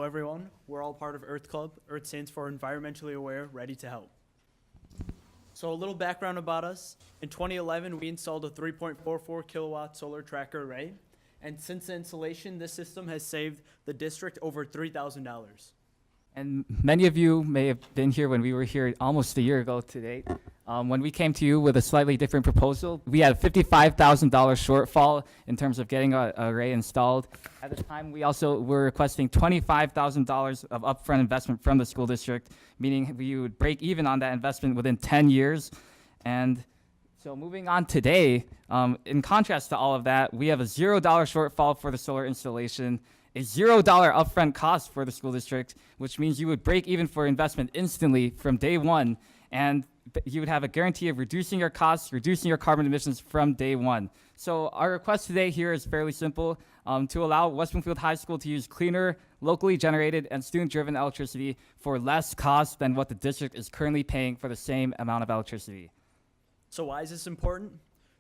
everyone. We're all part of Earth Club. Earth stands for Environmentally Aware, Ready to Help. So a little background about us. In 2011, we installed a 3.44 kilowatt solar tracker array. And since the installation, this system has saved the district over $3,000. And many of you may have been here when we were here almost a year ago today. When we came to you with a slightly different proposal, we had a $55,000 shortfall in terms of getting an array installed. At the time, we also were requesting $25,000 of upfront investment from the school district, meaning we would break even on that investment within 10 years. And so moving on today, in contrast to all of that, we have a $0 shortfall for the solar installation, a $0 upfront cost for the school district, which means you would break even for investment instantly from day one, and you would have a guarantee of reducing your costs, reducing your carbon emissions from day one. So our request today here is fairly simple, to allow West Bloomfield High School to use cleaner, locally generated and student-driven electricity for less cost than what the district is currently paying for the same amount of electricity. So why is this important?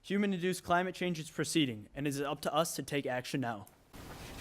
Human-induced climate change is proceeding, and it is up to us to take action now.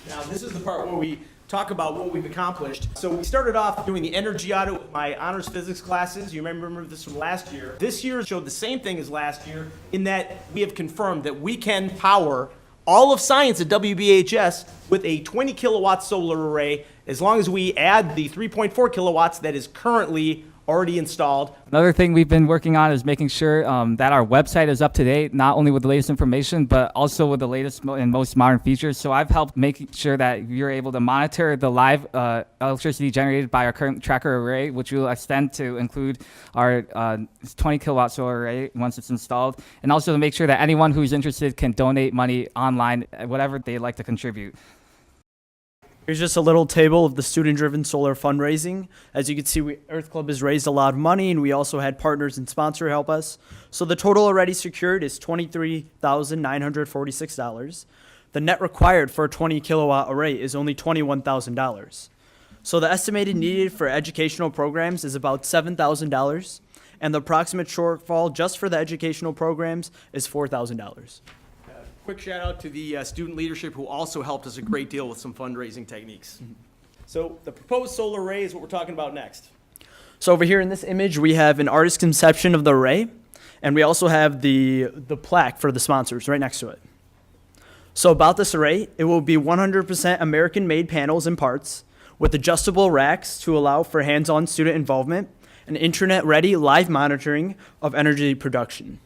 Now, this is the part where we talk about what we've accomplished. So we started off doing the energy audit with my honors physics classes. You remember this from last year. This year showed the same thing as last year in that we have confirmed that we can power all of science at WBHS with a 20 kilowatt solar array as long as we add the 3.4 kilowatts that is currently already installed. Another thing we've been working on is making sure that our website is up to date, not only with the latest information, but also with the latest and most modern features. So I've helped make sure that you're able to monitor the live electricity generated by our current tracker array, which will extend to include our 20 kilowatt solar array once it's installed, and also to make sure that anyone who's interested can donate money online, whatever they'd like to contribute. Here's just a little table of the student-driven solar fundraising. As you can see, Earth Club has raised a lot of money, and we also had partners and sponsors help us. So the total already secured is $23,946. The net required for a 20 kilowatt array is only $21,000. So the estimated needed for educational programs is about $7,000, and the approximate shortfall just for the educational programs is $4,000. Quick shout out to the student leadership who also helped us a great deal with some fundraising techniques. So the proposed solar array is what we're talking about next. So over here in this image, we have an artist's conception of the array, and we also have the plaque for the sponsors right next to it. So about this array, it will be 100% American-made panels and parts with adjustable racks to allow for hands-on student involvement and internet-ready live monitoring of energy production.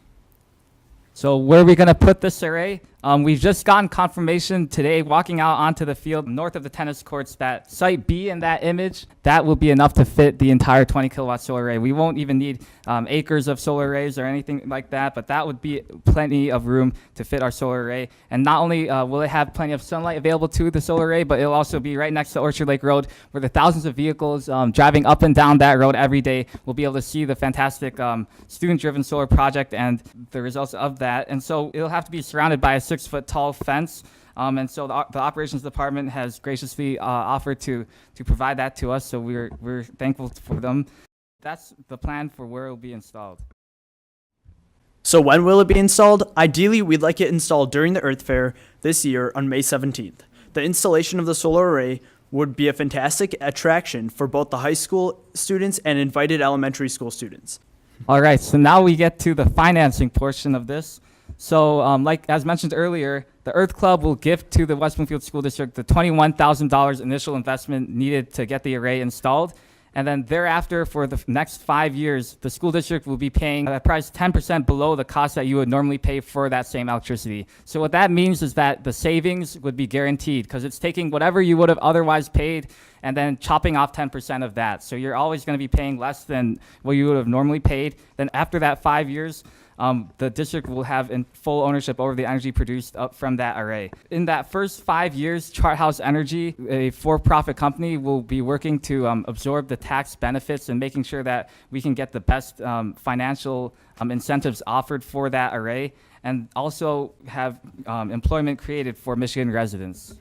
So where are we going to put this array? We've just gotten confirmation today walking out onto the field north of the tennis courts that site B in that image, that will be enough to fit the entire 20 kilowatt solar array. We won't even need acres of solar arrays or anything like that, but that would be plenty of room to fit our solar array. And not only will it have plenty of sunlight available to the solar array, but it'll also be right next to Orchard Lake Road, where the thousands of vehicles driving up and down that road every day will be able to see the fantastic student-driven solar project and the results of that. And so it'll have to be surrounded by a 6-foot tall fence. And so the operations department has graciously offered to provide that to us. So we're thankful for them. That's the plan for where it will be installed. So when will it be installed? Ideally, we'd like it installed during the Earth Fair this year on May 17th. The installation of the solar array would be a fantastic attraction for both the high school students and invited elementary school students. All right, so now we get to the financing portion of this. So like as mentioned earlier, the Earth Club will give to the West Bloomfield School District the $21,000 initial investment needed to get the array installed. And then thereafter, for the next 5 years, the school district will be paying a price 10% below the cost that you would normally pay for that same electricity. So what that means is that the savings would be guaranteed because it's taking whatever you would have otherwise paid and then chopping off 10% of that. So you're always going to be paying less than what you would have normally paid. Then after that 5 years, the district will have in full ownership over the energy produced up from that array. In that first 5 years, Charthouse Energy, a for-profit company, will be working to absorb the tax benefits and making sure that we can get the best financial incentives offered for that array, and also have employment created for Michigan residents.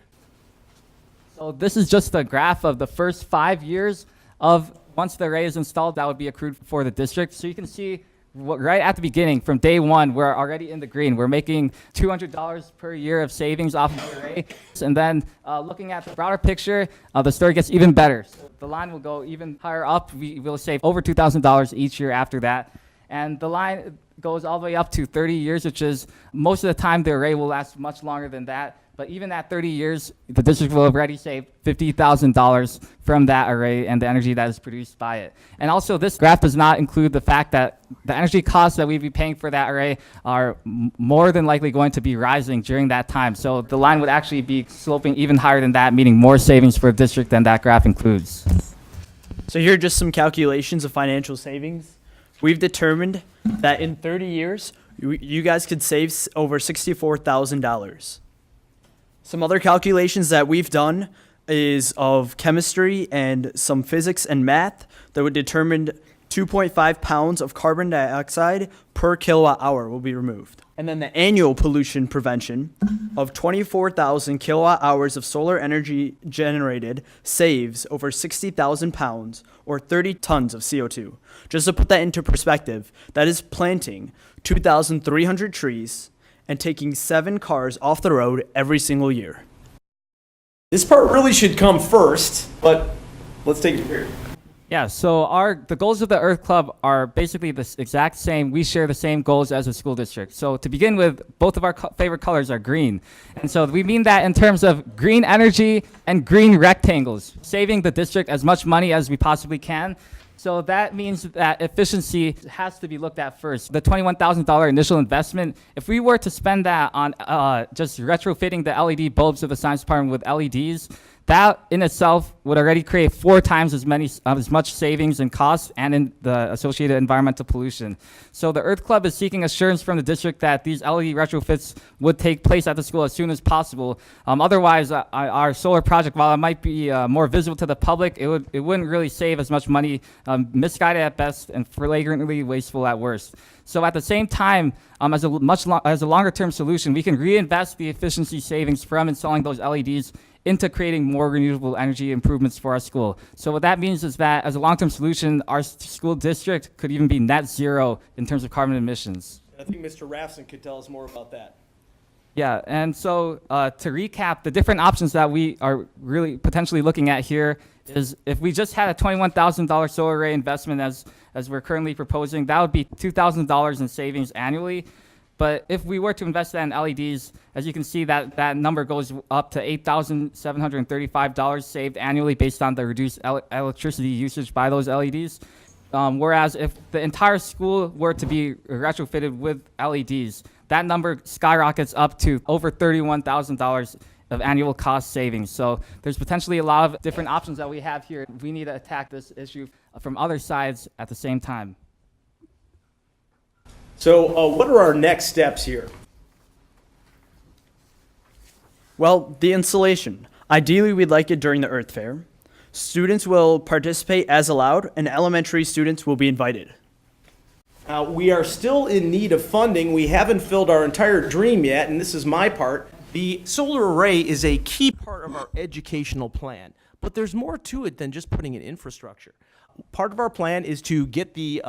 So this is just a graph of the first 5 years of once the array is installed, that would be accrued for the district. So you can see right at the beginning, from day one, we're already in the green. We're making $200 per year of savings off of the array. And then looking at the broader picture, the story gets even better. So the line will go even higher up. We will save over $2,000 each year after that. And the line goes all the way up to 30 years, which is most of the time the array will last much longer than that. But even at 30 years, the district will have already saved $50,000 from that array and the energy that is produced by it. And also, this graph does not include the fact that the energy costs that we'd be paying for that array are more than likely going to be rising during that time. So the line would actually be sloping even higher than that, meaning more savings for the district than that graph includes. So here are just some calculations of financial savings. We've determined that in 30 years, you guys could save over $64,000. Some other calculations that we've done is of chemistry and some physics and math that would determine 2.5 pounds of carbon dioxide per kilowatt hour will be removed. And then the annual pollution prevention of 24,000 kilowatt hours of solar energy generated saves over 60,000 pounds or 30 tons of CO2. Just to put that into perspective, that is planting 2,300 trees and taking 7 cars off the road every single year. This part really should come first, but let's take it here. Yeah, so the goals of the Earth Club are basically the exact same. We share the same goals as a school district. So to begin with, both of our favorite colors are green. And so we mean that in terms of green energy and green rectangles, saving the district as much money as we possibly can. So that means that efficiency has to be looked at first. The $21,000 initial investment, if we were to spend that on just retrofitting the LED bulbs of the science department with LEDs, that in itself would already create 4 times as much savings and costs and in the associated environmental pollution. So the Earth Club is seeking assurance from the district that these LED retrofits would take place at the school as soon as possible. Otherwise, our solar project, while it might be more visible to the public, it wouldn't really save as much money, misguided at best and flagrantly wasteful at worst. So at the same time, as a longer-term solution, we can reinvest the efficiency savings from installing those LEDs into creating more renewable energy improvements for our school. So what that means is that as a long-term solution, our school district could even be net zero in terms of carbon emissions. I think Mr. Rafson could tell us more about that. Yeah, and so to recap, the different options that we are really potentially looking at here is if we just had a $21,000 solar array investment as we're currently proposing, that would be $2,000 in savings annually. But if we were to invest that in LEDs, as you can see, that number goes up to $8,735 saved annually based on the reduced electricity usage by those LEDs. Whereas if the entire school were to be retrofitted with LEDs, that number skyrockets up to over $31,000 of annual cost savings. So there's potentially a lot of different options that we have here. We need to attack this issue from other sides at the same time. So what are our next steps here? Well, the installation. Ideally, we'd like it during the Earth Fair. Students will participate as allowed, and elementary students will be invited. We are still in need of funding. We haven't filled our entire dream yet, and this is my part. The solar array is a key part of our educational plan, but there's more to it than just putting in infrastructure. Part of our plan is to get the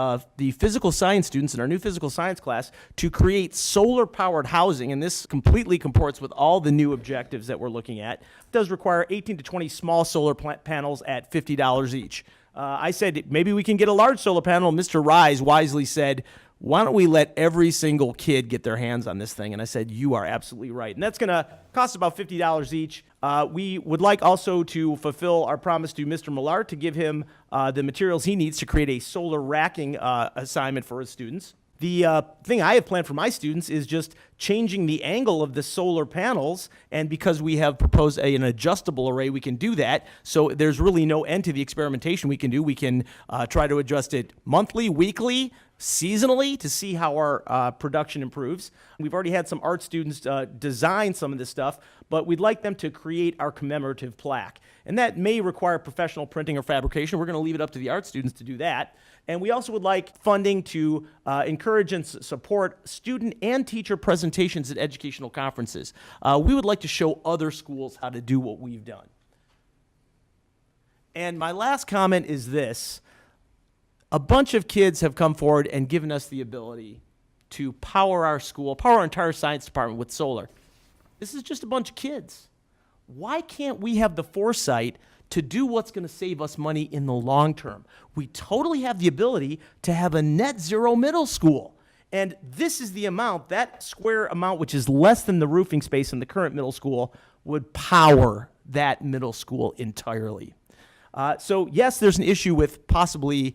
physical science students in our new physical science class to create solar-powered housing, and this completely comports with all the new objectives that we're looking at. It does require 18 to 20 small solar panels at $50 each. I said maybe we can get a large solar panel. Mr. Rise wisely said, why don't we let every single kid get their hands on this thing? And I said, you are absolutely right. And that's going to cost about $50 each. We would like also to fulfill our promise to Mr. Millard to give him the materials he needs to create a solar racking assignment for his students. The thing I have planned for my students is just changing the angle of the solar panels, and because we have proposed an adjustable array, we can do that. So there's really no end to the experimentation we can do. We can try to adjust it monthly, weekly, seasonally to see how our production improves. We've already had some art students design some of this stuff, but we'd like them to create our commemorative plaque. And that may require professional printing or fabrication. We're going to leave it up to the art students to do that. And we also would like funding to encourage and support student and teacher presentations at educational conferences. We would like to show other schools how to do what we've done. And my last comment is this. a bunch of kids have come forward and given us the ability to power our school, power our entire science department with solar. This is just a bunch of kids. Why can't we have the foresight to do what's going to save us money in the long term? We totally have the ability to have a net zero middle school. And this is the amount, that square amount, which is less than the roofing space in the current middle school, would power that middle school entirely. So yes, there's an issue with possibly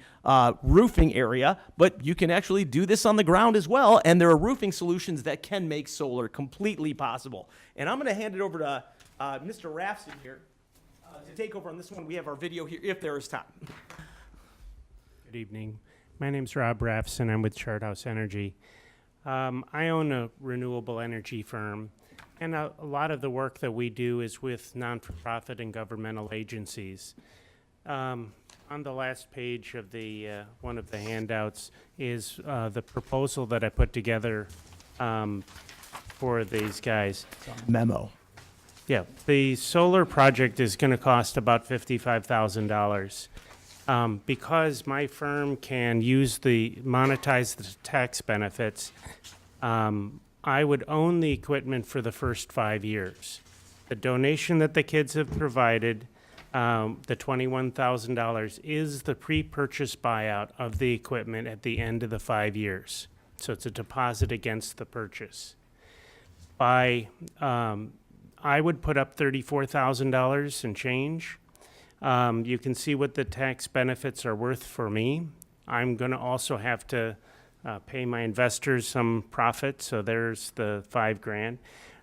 roofing area, but you can actually do this on the ground as well, and there are roofing solutions that can make solar completely possible. And I'm going to hand it over to Mr. Rafson here to take over on this one. We have our video here, if there is time. Good evening. My name's Rob Rafson. I'm with Charthouse Energy. I own a renewable energy firm, and a lot of the work that we do is with non-for-profit and governmental agencies. On the last page of the one of the handouts is the proposal that I put together for these guys. Memo. Yeah, the solar project is going to cost about $55,000. Because my firm can monetize the tax benefits, I would own the equipment for the first 5 years. The donation that the kids have provided, the $21,000, is the pre-purchase buyout of the equipment at the end of the 5 years. So it's a deposit against the purchase. I would put up $34,000 and change. You can see what the tax benefits are worth for me. I'm going to also have to pay my investors some profit, so there's the $5,000.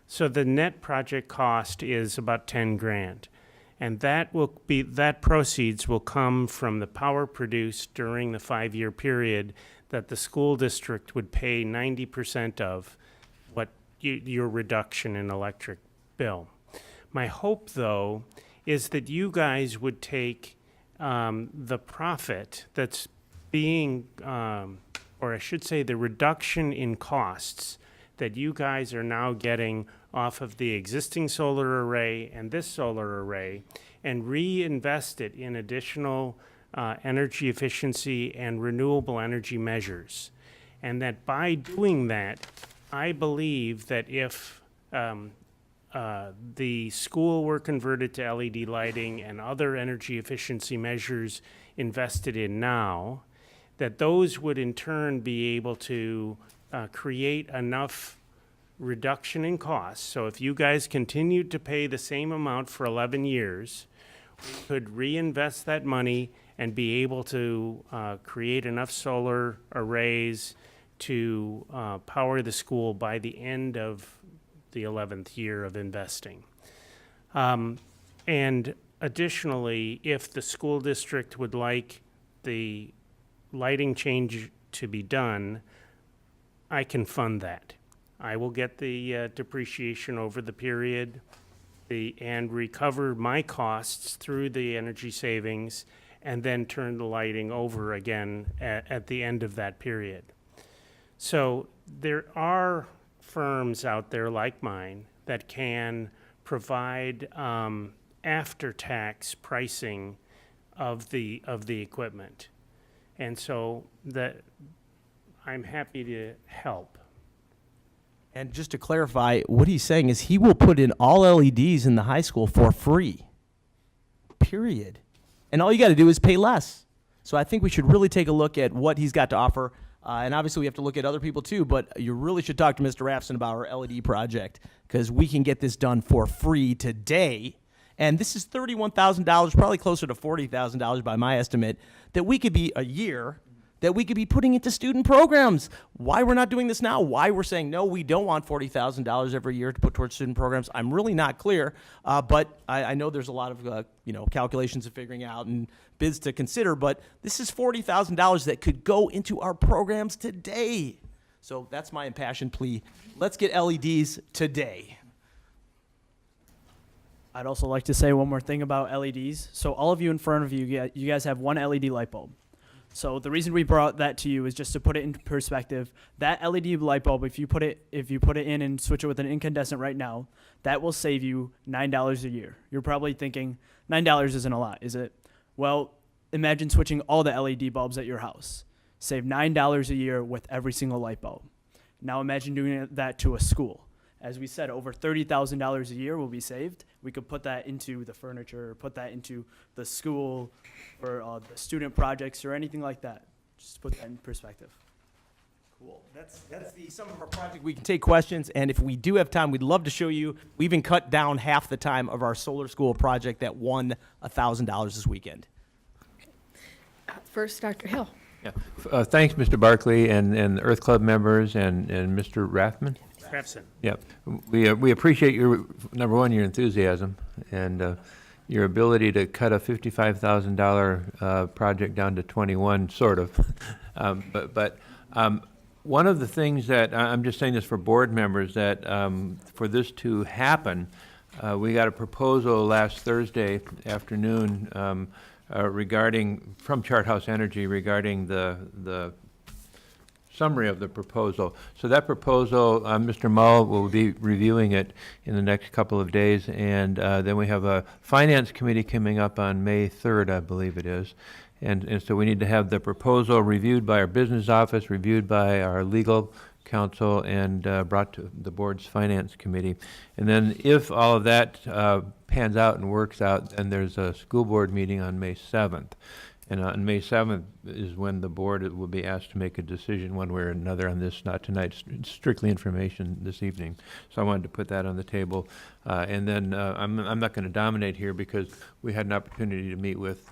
So the net project cost is about $10,000, and that proceeds will come from the power produced during the 5-year period that the school district would pay 90% of what your reduction in electric bill. My hope, though, is that you guys would take the profit that's being, or I should say the reduction in costs that you guys are now getting off of the existing solar array and this solar array, and reinvest it in additional energy efficiency and renewable energy measures. And that by doing that, I believe that if the school were converted to LED lighting and other energy efficiency measures invested in now, that those would in turn be able to create enough reduction in costs. So if you guys continued to pay the same amount for 11 years, we could reinvest that money and be able to create enough solar arrays to power the school by the end of the 11th year of investing. And additionally, if the school district would like the lighting change to be done, I can fund that. I will get the depreciation over the period and recover my costs through the energy savings, and then turn the lighting over again at the end of that period. So there are firms out there like mine that can provide after-tax pricing of the equipment, and so that I'm happy to help. And just to clarify, what he's saying is he will put in all LEDs in the high school for free, period. And all you got to do is pay less. So I think we should really take a look at what he's got to offer. And obviously we have to look at other people too, but you really should talk to Mr. Rafson about our LED project, because we can get this done for free today. And this is $31,000, probably closer to $40,000 by my estimate, that we could be a year, that we could be putting into student programs. Why we're not doing this now, why we're saying, no, we don't want $40,000 every year to put towards student programs, I'm really not clear. But I know there's a lot of calculations of figuring out and bids to consider, but this is $40,000 that could go into our programs today. So that's my impassioned plea. Let's get LEDs today. I'd also like to say one more thing about LEDs. So all of you in front of you, you guys have one LED light bulb. So the reason we brought that to you is just to put it into perspective. That LED light bulb, if you put it in and switch it with an incandescent right now, that will save you $9 a year. You're probably thinking $9 isn't a lot, is it? Well, imagine switching all the LED bulbs at your house. Save $9 a year with every single light bulb. Now imagine doing that to a school. As we said, over $30,000 a year will be saved. We could put that into the furniture, or put that into the school, or the student projects, or anything like that. Just to put that in perspective. Cool. That's the sum of our project. We can take questions, and if we do have time, we'd love to show you. We even cut down half the time of our solar school project that won $1,000 this weekend. First, Dr. Hill. Yeah. Thanks, Mr. Barkley and the Earth Club members and Mr. Rathman. Crafson. Yeah, we appreciate your, number one, your enthusiasm and your ability to cut a $55,000 project down to 21, sort of. But one of the things that, I'm just saying this for board members, that for this to happen, we got a proposal last Thursday afternoon regarding, from Chart House Energy, regarding the summary of the proposal. So that proposal, Mr. Mull will be reviewing it in the next couple of days, and then we have a finance committee coming up on May 3rd, I believe it is. And so we need to have the proposal reviewed by our business office, reviewed by our legal counsel, and brought to the board's finance committee. And then if all of that pans out and works out, then there's a school board meeting on May 7th. And on May 7th is when the board will be asked to make a decision one way or another on this, not tonight, strictly information this evening. So I wanted to put that on the table. And then I'm not going to dominate here because we had an opportunity to meet with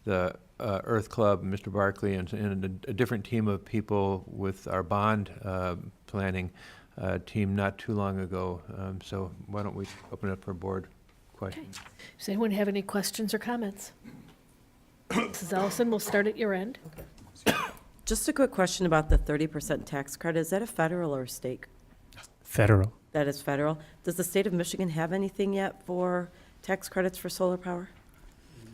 the Earth Club, Mr. Barkley, and a different team of people with our bond planning team not too long ago. So why don't we open it up for board questions? Okay. Does anyone have any questions or comments? Mrs. Ellison, we'll start at your end. Just a quick question about the 30% tax credit. Is that a federal or a state? Federal. That is federal. Does the state of Michigan have anything yet for tax credits for solar power?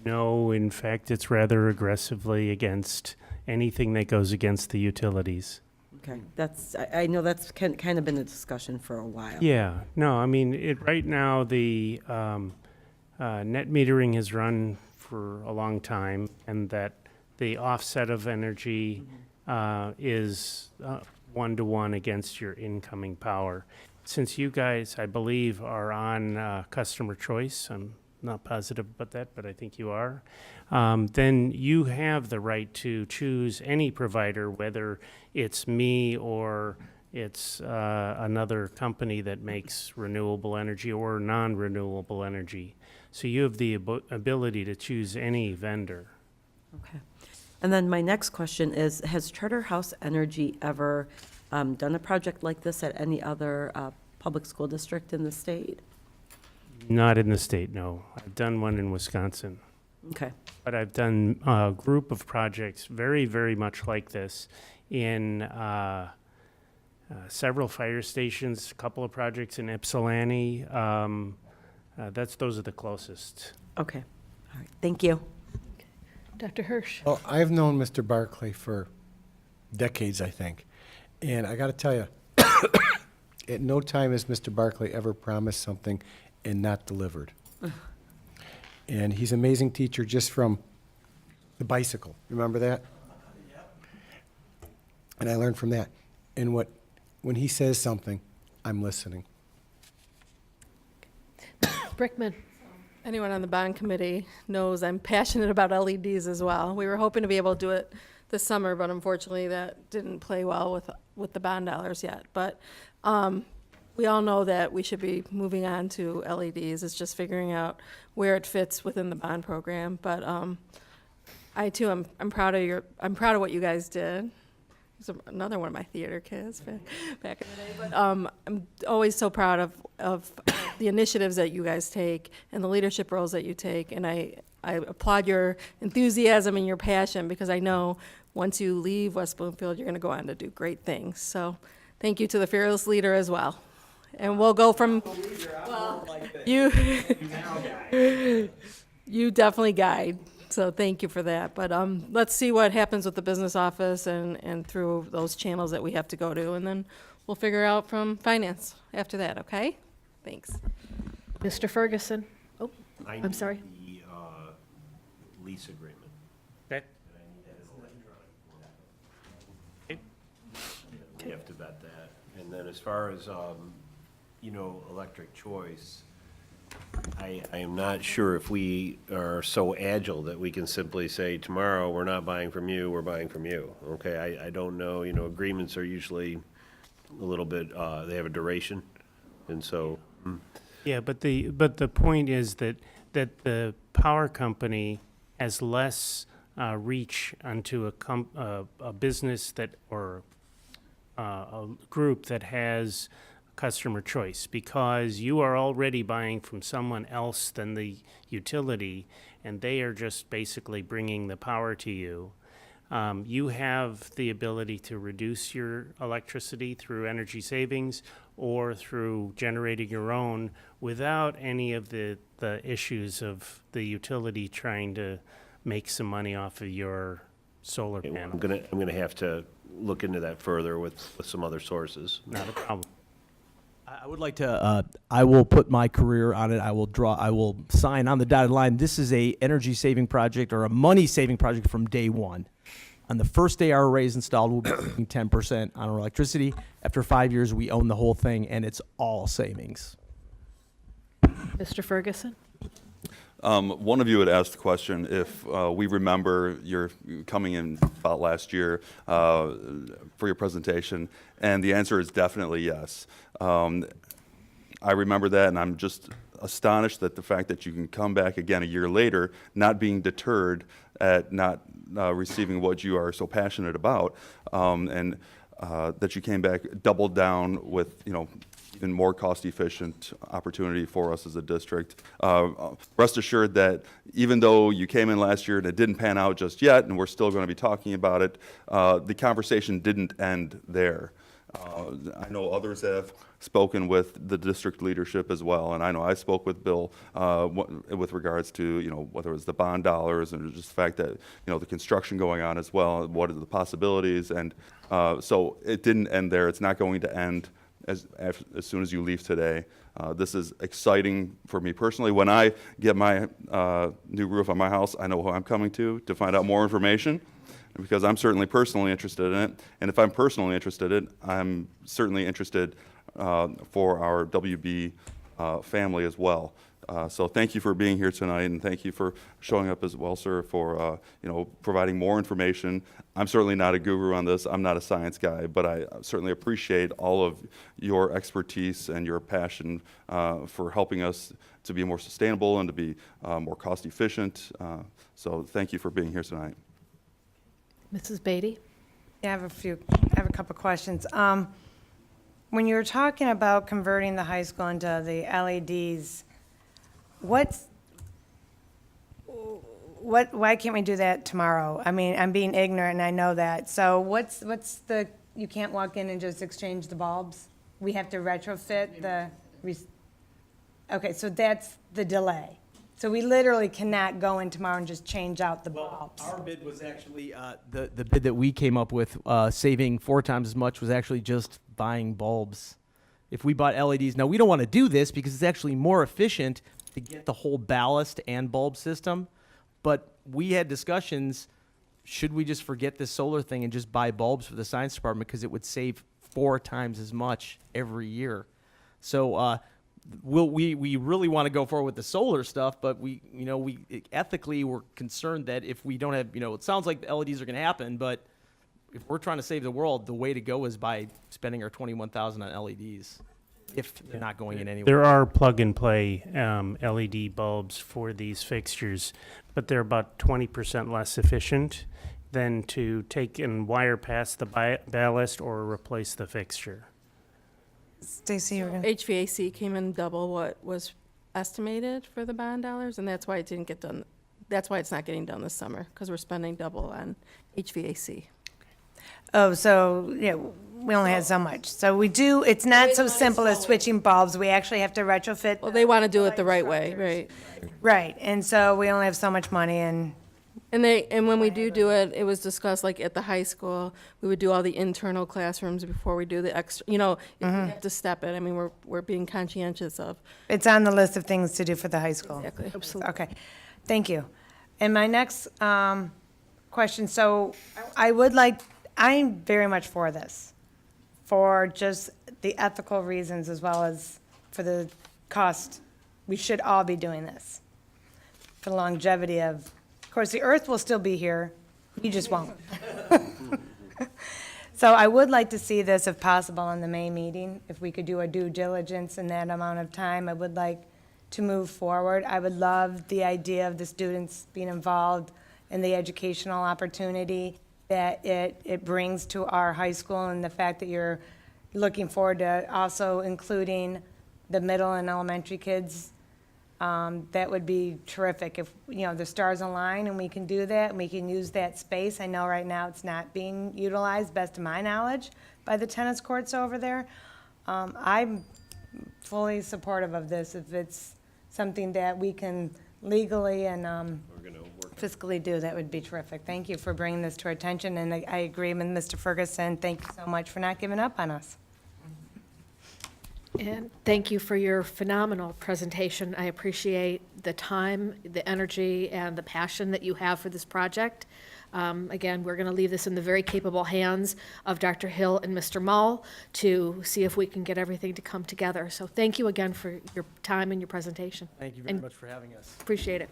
No, in fact, it's rather aggressively against anything that goes against the utilities. Okay, that's, I know that's kind of been a discussion for a while. Yeah, no, I mean, right now, the net metering has run for a long time, and that the offset of energy is one-to-one against your incoming power. Since you guys, I believe, are on customer choice, I'm not positive about that, but I think you are, then you have the right to choose any provider, whether it's me or it's another company that makes renewable energy or non-renewable energy. So you have the ability to choose any vendor. Okay. And then my next question is, has Charterhouse Energy ever done a project like this at any other public school district in the state? Not in the state, no. I've done one in Wisconsin. Okay. But I've done a group of projects very, very much like this in several fire stations, a couple of projects in Ypsilanti. Those are the closest. Okay. All right. Thank you. Dr. Hirsch. Well, I've known Mr. Barkley for decades, I think. And I got to tell you, at no time has Mr. Barkley ever promised something and not delivered. And he's an amazing teacher just from the bicycle. Remember that? And I learned from that. And when he says something, I'm listening. Brickman. Anyone on the bond committee knows I'm passionate about LEDs as well. We were hoping to be able to do it this summer, but unfortunately that didn't play well with the bond dollars yet. But we all know that we should be moving on to LEDs. It's just figuring out where it fits within the bond program. But I too, I'm proud of what you guys did. He's another one of my theater kids back in the day. But I'm always so proud of the initiatives that you guys take and the leadership roles that you take. And I applaud your enthusiasm and your passion, because I know once you leave West Bloomfield, you're going to go on to do great things. So thank you to the fearless leader as well. And we'll go from, well, you definitely guide. So thank you for that. But let's see what happens with the business office and through those channels that we have to go to. And then we'll figure out from finance after that, okay? Thanks. Mr. Ferguson. Oh, I'm sorry. The lease agreement. Okay. have to vet that. And then as far as, electric choice, I am not sure if we are so agile that we can simply say, tomorrow, we're not buying from you, we're buying from you. Okay, I don't know, agreements are usually a little bit, they have a duration, and so. Yeah, but the point is that the power company has less reach onto a business that, or a group that has customer choice, because you are already buying from someone else than the utility, and they are just basically bringing the power to you. You have the ability to reduce your electricity through energy savings or through generating your own without any of the issues of the utility trying to make some money off of your solar panel. I'm gonna have to look into that further with some other sources. Not a problem. I would like to, I will put my career on it. I will sign on the dotted line. This is a energy saving project or a money saving project from day one. On the first day our array is installed, we'll be saving 10% on our electricity. After 5 years, we own the whole thing, and it's all savings. Mr. Ferguson? One of you had asked the question if we remember your coming in about last year for your presentation, and the answer is definitely yes. I remember that, and I'm just astonished that the fact that you can come back again a year later, not being deterred at not receiving what you are so passionate about, and that you came back, doubled down with, even more cost-efficient opportunity for us as a district. Rest assured that even though you came in last year and it didn't pan out just yet, and we're still going to be talking about it, the conversation didn't end there. I know others have spoken with the district leadership as well, and I know I spoke with Bill with regards to, whether it was the bond dollars and just the fact that, the construction going on as well, what are the possibilities, and so it didn't end there. It's not going to end as soon as you leave today. This is exciting for me personally. When I get my new roof on my house, I know who I'm coming to find out more information, because I'm certainly personally interested in it. And if I'm personally interested in it, I'm certainly interested for our WB family as well. So thank you for being here tonight, and thank you for showing up as well, sir, for providing more information. I'm certainly not a guru on this. I'm not a science guy, but I certainly appreciate all of your expertise and your passion for helping us to be more sustainable and to be more cost efficient. So thank you for being here tonight. Mrs. Beatty? Yeah, I have a couple questions. When you were talking about converting the high school into the LEDs, why can't we do that tomorrow? I mean, I'm being ignorant, and I know that. So what's you can't walk in and just exchange the bulbs? We have to retrofit the, okay, so that's the delay. So we literally cannot go in tomorrow and just change out the bulbs. Our bid was actually, the bid that we came up with, saving 4 times as much, was actually just buying bulbs. If we bought LEDs, now we don't want to do this because it's actually more efficient to get the whole ballast and bulb system, but we had discussions, should we just forget this solar thing and just buy bulbs for the science department, because it would save 4 times as much every year. So we really want to go forward with the solar stuff, but we ethically, we're concerned that if we don't have, it sounds like the LEDs are going to happen, but if we're trying to save the world, the way to go is by spending our $21,000 on LEDs, if they're not going in anywhere. There are plug-and-play LED bulbs for these fixtures, but they're about 20% less efficient than to take and wire past the ballast or replace the fixture. Stacy, you were gonna... HVAC came in double what was estimated for the bond dollars, and that's why it didn't get done. That's why it's not getting done this summer, because we're spending double on HVAC. Oh, so, yeah, we only had so much. So we do, it's not so simple as switching bulbs. We actually have to retrofit. Well, they want to do it the right way, right? Right, and so we only have so much money, and And when we do it, it was discussed, like, at the high school, we would do all the internal classrooms before we do the extra, if we have to step it. I mean, we're being conscientious of. it's on the list of things to do for the high school. Exactly. Absolutely. Okay, thank you. And my next question, so I'm very much for this. for just the ethical reasons as well as for the cost. We should all be doing this for the longevity of course, the earth will still be here, you just won't. So I would like to see this, if possible, in the May meeting. If we could do a due diligence in that amount of time, I would like to move forward. I would love the idea of the students being involved in the educational opportunity that it brings to our high school, and the fact that you're looking forward to also including the middle and elementary kids. That would be terrific if, the stars align and we can do that and we can use that space. I know right now it's not being utilized, best of my knowledge, by the tennis courts over there. I'm fully supportive of this if it's something that we can legally and fiscally do. That would be terrific. Thank you for bringing this to our attention, and I agree with Mr. Ferguson. Thank you so much for not giving up on us. And thank you for your phenomenal presentation. I appreciate the time, the energy, and the passion that you have for this project. Again, we're going to leave this in the very capable hands of Dr. Hill and Mr. Mull to see if we can get everything to come together. So thank you again for your time and your presentation. Thank you very much for having us. Appreciate it.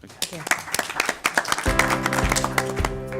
Thank you.